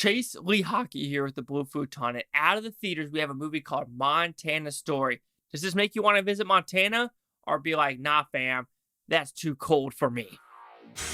Chase Lee Hockey here with the Blue Futon, and out of the theaters, we have a movie called Montana Story. Does this make you want to visit Montana, or be like, nah, fam, that's too cold for me? So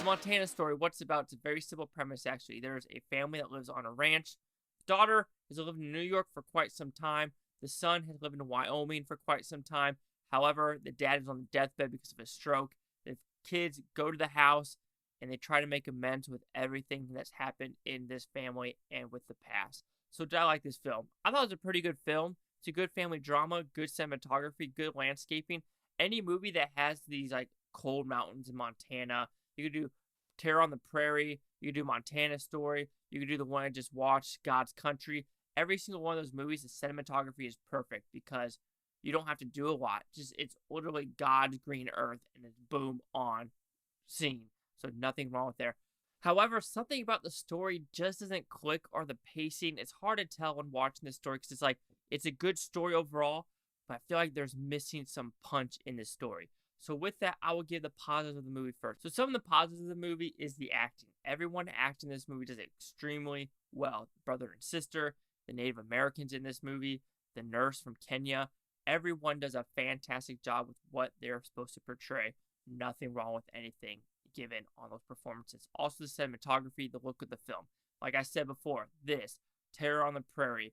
Montana Story, what's it about? It's a very simple premise, actually. There's a family that lives on a ranch. The daughter has lived in New York for quite some time. The son has lived in Wyoming for quite some time. However, the dad is on the deathbed because of a stroke. The kids go to the house and they try to make amends with everything that's happened in this family and with the past. So did I like this film? I thought it was a pretty good film. It's a good family drama, good cinematography, good landscaping. Any movie that has these like cold mountains in Montana, you could do Terror on the Prairie, you could do Montana Story, you could do the one I just watched, God's Country. Every single one of those movies, the cinematography is perfect because you don't have to do a lot. Just it's literally God's green earth and it's boom on scene. So nothing wrong with there. However, something about the story just doesn't click, or the pacing. It's hard to tell when watching this story because it's like it's a good story overall, but I feel like there's missing some punch in this story. So with that, I will give the positives of the movie first. So some of the positives of the movie is the acting. Everyone acting in this movie does extremely well. Brother and sister, the Native Americans in this movie, the nurse from Kenya. Everyone does a fantastic job with what they're supposed to portray. Nothing wrong with anything given on those performances. Also the cinematography, the look of the film. Like I said before, this, Terror on the Prairie,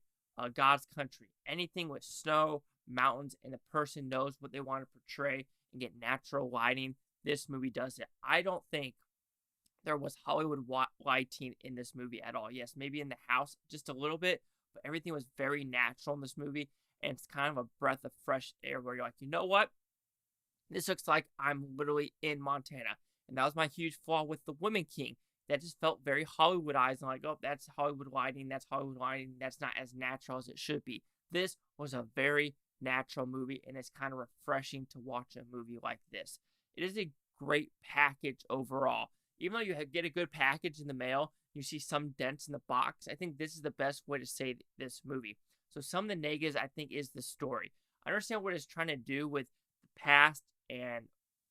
God's Country, anything with snow, mountains, and the person knows what they want to portray and get natural lighting, this movie does it. I don't think there was Hollywood lighting in this movie at all. Yes, maybe in the house just a little bit, but everything was very natural in this movie, and it's kind of a breath of fresh air where you're like, you know what? This looks like I'm literally in Montana. And that was my huge flaw with The Women King. That just felt very Hollywoodized. And like, oh, that's Hollywood lighting. That's Hollywood lighting. That's not as natural as it should be. This was a very natural movie, and it's kind of refreshing to watch a movie like this. It is a great package overall. Even though you get a good package in the mail, you see some dents in the box. I think this is the best way to say this movie. So some of the negatives, I think, is the story. I understand what it's trying to do with the past and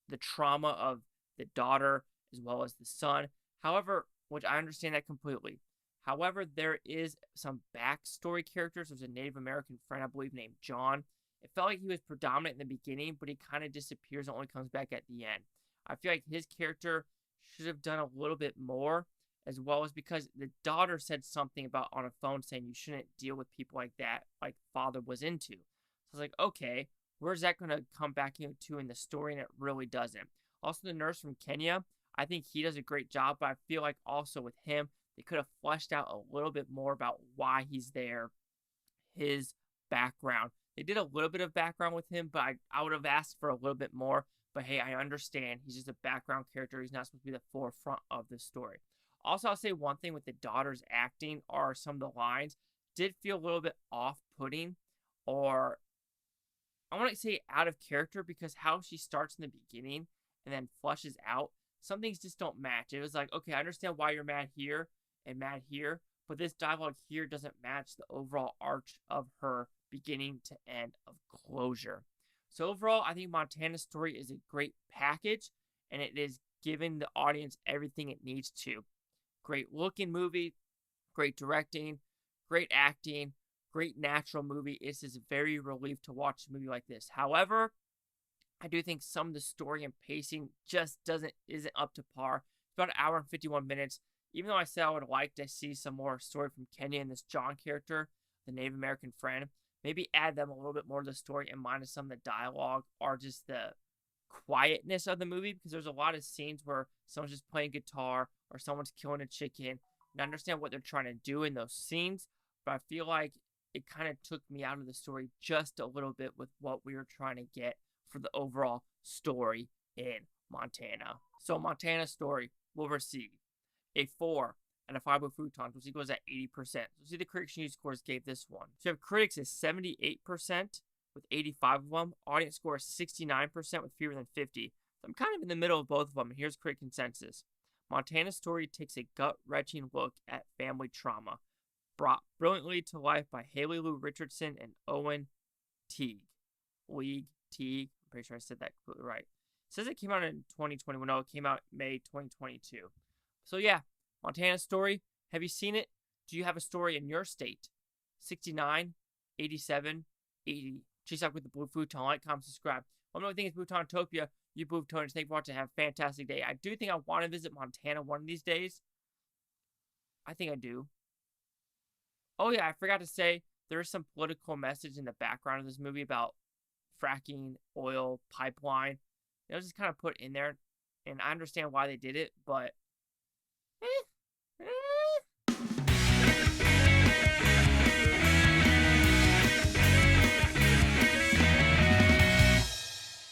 the trauma of the daughter as well as the son. However, which I understand that completely. However, there is some backstory characters. There's a Native American friend, I believe, named John. It felt like he was predominant in the beginning, but he kind of disappears and only comes back at the end. I feel like his character should have done a little bit more, as well as because the daughter said something about on a phone saying you shouldn't deal with people like that, like father was into. So I was like, okay, where's that going to come back into in the story? And it really doesn't. Also, the nurse from Kenya, I think he does a great job, but I feel like also with him, they could have fleshed out a little bit more about why he's there, his background. They did a little bit of background with him, but I would have asked for a little bit more. But hey, I understand. He's just a background character. He's not supposed to be the forefront of the story. Also, I'll say one thing with the daughter's acting are some of the lines did feel a little bit off-putting, or I want to say out of character, because how she starts in the beginning and then flushes out, some things just don't match. It was like, okay, I understand why you're mad here and mad here, but this dialogue here doesn't match the overall arch of her beginning to end of closure. So overall, I think Montana Story is a great package, and it is giving the audience everything it needs to. Great looking movie, great directing, great acting, great natural movie. It's just very relief to watch a movie like this. However, I do think some of the story and pacing just isn't up to par. It's about an hour and 51 minutes. Even though I said I would like to see some more story from Kenya and this John character, the Native American friend, maybe add them a little bit more to the story and minus some of the dialogue or just the quietness of the movie, because there's a lot of scenes where someone's just playing guitar or someone's killing a chicken. And I understand what they're trying to do in those scenes, but I feel like it kind of took me out of the story just a little bit with what we were trying to get for the overall story in Montana. So Montana Story will receive a 4 and a 5 with Futons, which equals at 80%. So see the critics' news scores gave this one. So you have critics is 78% with 85 of them. Audience score is 69% with fewer than 50. So I'm kind of in the middle of both of them, and here's critic consensus. Montana Story takes a gut-wrenching look at family trauma, brought brilliantly to life by Haley Lou Richardson and Owen. Teague. Teague. I'm pretty sure I said that completely right. It says it came out in 2021. No, it came out May 2022. So yeah, Montana story. Have you seen it? Do you have a story in your state? 69, 87, 80. Chase out with the Blue Futon. Like, comment, subscribe. One more thing is Futonotopia. You Futoners, thank you for watching. Have a fantastic day. I do think I want to visit Montana one of these days. I think I do. Oh yeah, I forgot to say, there is some political message in the background of this movie about fracking, oil, pipeline. It was just kind of put in there, and I understand why they did it, but